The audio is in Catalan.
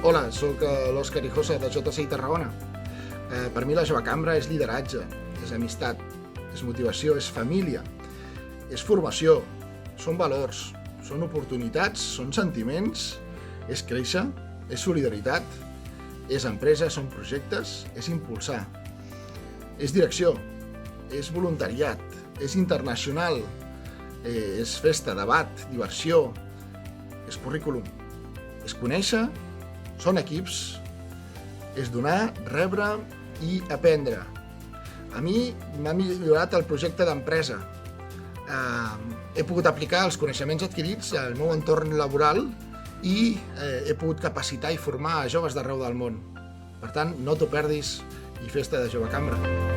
Hola, sóc l'Òscar Ijosa de JCI Tarragona. Per mi la jove cambra és lideratge, és amistat, és motivació, és família, és formació, són valors, són oportunitats, són sentiments, és créixer, és solidaritat, és empresa, són projectes, és impulsar, és direcció, és voluntariat, és internacional, és festa, debat, diversió, és currículum, és conèixer, són equips, és donar, rebre i aprendre. A mi m'ha millorat el projecte d'empresa. He pogut aplicar els coneixements adquirits al meu entorn laboral i he pogut capacitar i formar a joves d'arreu del món. Per tant, no t'ho perdis i festa de jove cambra.